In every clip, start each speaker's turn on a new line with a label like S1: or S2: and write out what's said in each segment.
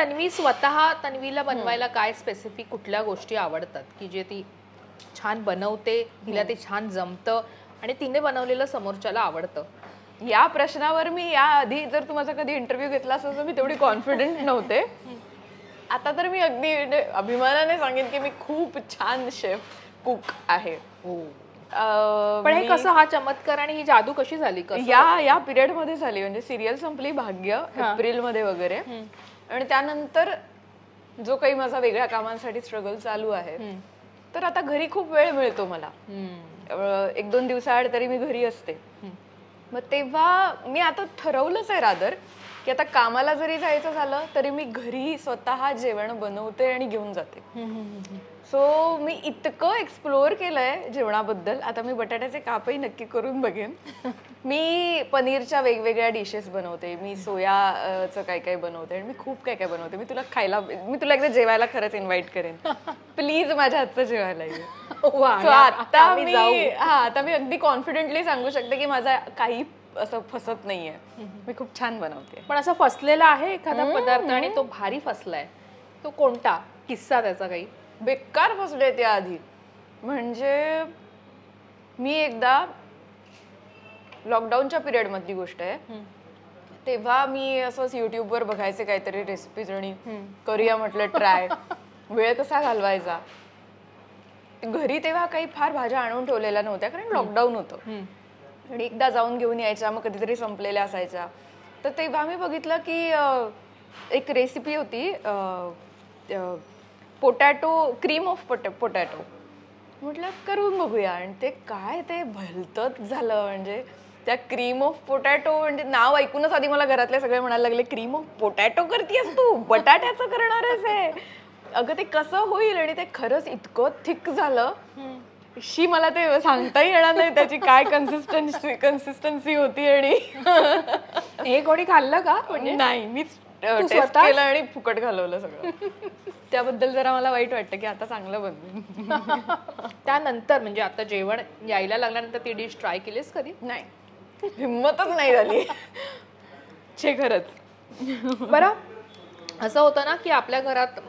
S1: तन्वी स्वतः तन्वीला बनवायला काय स्पेसिफिक कुठल्या गोष्टी आवडतात की जे ती छान बनवते, तिला ते छान जमतं आणि तिने बनवलेलं समोरच्याला आवडतं?
S2: या प्रश्नावर मी याआधी जर तू माझा कधी इंटरव्ह्यू घेतला असता तर मी तेवढी कॉन्फिडंट नव्हते. आता तर मी अगदी अभिमानाने सांगेन की मी खूप छान शेफ कुक आहे.
S1: पण हे कसं, हा चमत्कार आणि ही जादू कशी झाली?
S2: या पिरियड मध्ये झाली. म्हणजे सिरियल संपली भाग्य एप्रिल मध्ये वगैरे, आणि त्यानंतर जो काही माझा वेगळ्या कामांसाठी स्ट्रगल चालू आहे, तर आता घरी खूप वेळ मिळतो मला. 1-2 दिवसाआड तरी मी घरी असते. मग तेव्हा मी आता ठरवलंच आहे रादर की आता कामाला जरी जायचं झालं तरी मी घरी स्वतः जेवण बनवते आणि घेऊन जाते. सो मी इतकं एक्सप्लोअर केलंय जेवणाबद्दल. आता मी बटाट्याचे कापही नक्की करून बघेन. मी पनीरच्या वेगवेगळ्या डिशेस बनवते, मी सोयाचं काय काय बनवते, आणि मी खूप काय काय बनवते. मी तुला एकदा जेवायला खरंच इन्व्हाइट करेन. प्लीज माझ्या हातचं जेवायला ये. आता मी अगदी कॉन्फिडेंटली सांगू शकते की माझा काही असं फसत नाहीये. मी खूप छान बनवते.
S1: पण असं फसलेला आहे एखादा पदार्थ आणि तो भारी फसलाय, तो कोणता किस्सा त्याचा? काही
S2: बेकार फसले त्या आधी. म्हणजे मी एकदा लॉकडाऊनच्या पिरियड मधली गोष्ट आहे, तेव्हा मी असंच युट्यूबवर बघायचे काहीतरी रेसिपीज आणि करूया म्हटलं ट्राय. वेळ कसा घालवायचा, घरी तेव्हा काही फार भाज्या आणून ठेवलेल्या नव्हत्या कारण लॉकडाऊन होतं, आणि एकदा जाऊन घेऊन यायच्या, मग कधीतरी संपलेल्या असायच्या. तर तेव्हा मी बघितलं की एक रेसिपी होती पोटॅटो, क्रीम ऑफ पोटॅटो. म्हटलं करून बघूया, आणि ते काय ते भलतंच झालं. म्हणजे त्या क्रीम ऑफ पोटॅटो, म्हणजे नाव ऐकूनच आधी मला घरातले सगळे म्हणायला लागले, क्रीम ऑफ पोटॅटो करतेस तू, बटाट्याचं करणार आहेस हे, अगं ते कसं होईल? आणि ते खरंच इतकं थिक झालं, मला ते सांगताही येणार नाही त्याची काय कन्सिस्टन्सी होती. आणि
S1: हे कोणी खाल्लं का?
S2: नाही, मीच टेस्ट केलं आणि फुकट घालवलं सगळं. त्याबद्दल जरा मला वाईट वाटतं की आता चांगलं बनवेन.
S1: त्यानंतर म्हणजे आता जेवण यायला लागल्यानंतर ती डिश ट्राय केलीस कधी?
S2: नाही, हिंमतच नाही झाली. खरंच.
S1: बरं, असं होतं ना की आपल्या घरात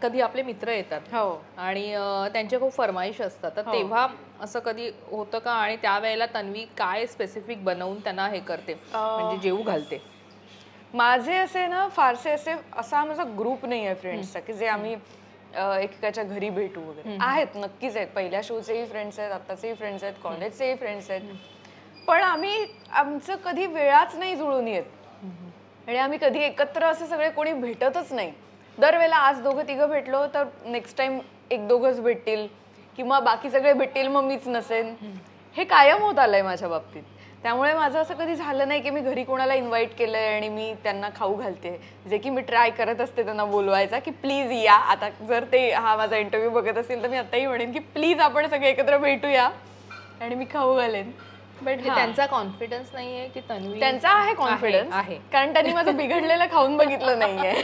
S1: कधी आपले मित्र येतात आणि त्यांचे खूप फरमाईश असतात, तर तेव्हा असं कधी होतं का? आणि त्यावेळेला तन्वी काय स्पेसिफिक बनवून त्यांना हे करते, म्हणजे जेवू घालते?
S2: माझे असे ना फारसे असा माझा ग्रुप नाही आहे फ्रेंड्सचा की जे आम्ही एकेकाच्या घरी भेटू वगैरे. आहेत, नक्कीच आहेत. पहिल्या शोचेही फ्रेंड्स आहेत, आत्ताचेही फ्रेंड्स आहेत, कॉलेजचेही फ्रेंड्स आहेत. पण आमचं कधी वेळाच नाही जुळून येत, आणि आम्ही कधी एकत्र असे सगळे कोणी भेटतच नाही. दरवेळेला आज 2-3 भेटलो तर नेक्स्ट टाइम 1-2च भेटतील, किंवा बाकी सगळे भेटतील मग मीच नसेन. हे कायम होत आलंय माझ्या बाबतीत. त्यामुळे माझं असं कधी झालं नाही की मी घरी कोणाला इन्व्हाइट केलंय आणि मी त्यांना खाऊ घालते. जे की मी ट्राय करत असते त्यांना बोलवायचा की प्लीज या. आता जर ते हा माझा इंटरव्ह्यू बघत असेल तर मी आताही म्हणेन की प्लीज आपण सगळे एकत्र भेटूया आणि मी खाऊ घालेन.
S1: बट त्यांचा कॉन्फिडन्स नाहीये की तन्वी?
S2: त्यांचा आहे कॉन्फिडन्स, कारण त्यांनी माझं बिघडलेलं खाऊन बघितलं नाहीये.